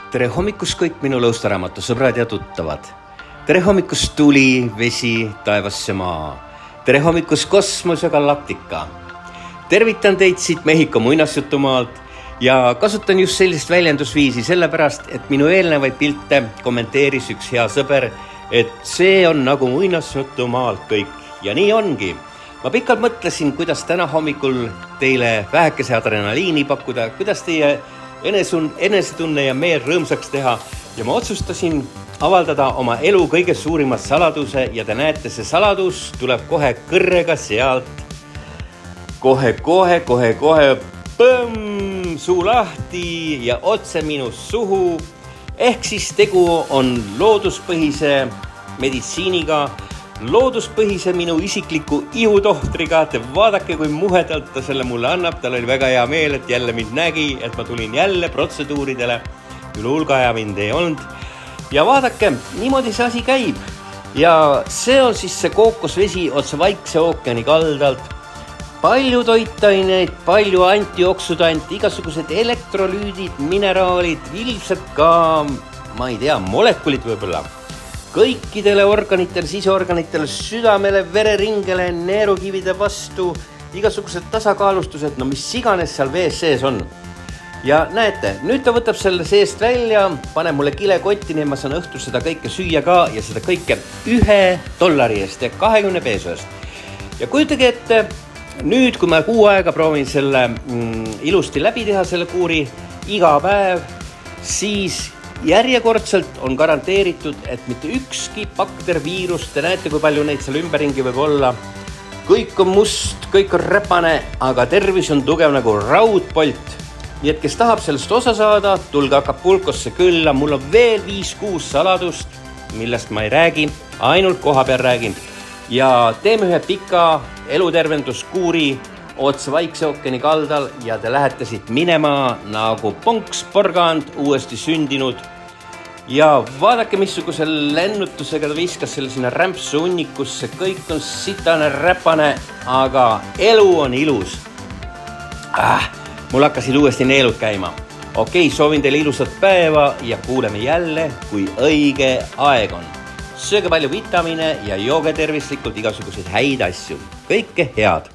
Tere hommikust kõik minu lõustaraamatu sõbrad ja tuttavad. Tere hommikust tuli, vesi, taevas ja maa. Tere hommikust kosmos ja galaktika. Tervitan teid siit Mehhiko muinasjutumaalt ja kasutan just sellist väljendusviisi sellepärast, et minu eelnevaid pilte kommenteeris üks hea sõber, et see on nagu muinasjutumaalt kõik. Ja nii ongi. Ma pikalt mõtlesin, kuidas täna hommikul teile vähekese adrenaliini pakkuda, kuidas teie enesetunne ja meel rõõmsaks teha ja ma otsustasin avaldada oma elu kõige suurimat saladuse ja te näete, see saladus tuleb kohe kõrrega sealt. Kohe, põmm, suu lahti ja otse minu suhu. Ehk siis tegu on looduspõhise meditsiiniga, looduspõhise minu isikliku ihutohtriga. Te vaadake, kui muhedalt ta selle mulle annab. Tal oli väga hea meel, et jälle mind nägi, et ma tulin jälle protseduuridele. Üle hulga ja mind ei olnud. Ja vaadake, niimoodi see asi käib. Ja see on siis see kookosvesi otse Vaikse ookeani kaldalt. Palju toitaineid, palju antioksüdant, igasugused elektrolüüdid, mineraalid, ilmselt ka, ma ei tea, molekulid võibolla. Kõikidele organitele, siseorganitele, südamele, vereringele, neerukivide vastu, igasugused tasakaalustused, no mis iganes seal vees sees on. Ja näete, nüüd ta võtab selle seest välja, paneb mulle kilekotti, nii ma saan õhtul seda kõike süüa ka ja seda kõike $1 eest ja 20 peso eest. Ja kujutage ette, nüüd kui ma kuu aega proovin selle ilusti läbi teha selle kuuri iga päev, siis järjekordselt on garanteeritud, et mitte ükski bakter, viirus, te näete, kui palju neid seal ümberringi võib olla. Kõik on must, kõik on räpane, aga tervis on tugev nagu raudpolt. Nii et kes tahab sellest osa saada, tulge Acapulcosse külla. Mul on veel 5-6 saladust, millest ma ei räägi, ainult koha peal räägin. Ja teeme ühe pika elutervenduskuuri otse Vaikse ookeani kaldal ja te lähete siit minema nagu ponksporgand uuesti sündinud. Ja vaadake, missuguse lennutusega ta viskas selle sinna rämpsu unnikusse. Kõik on sitane, räpane, aga elu on ilus. Mul hakkasid uuesti neelud käima. Okei, soovin teile ilusat päeva ja kuuleme jälle, kui õige aeg on. Sööge palju vitamiine ja jooge tervislikult igasuguseid häid asju. Kõike head!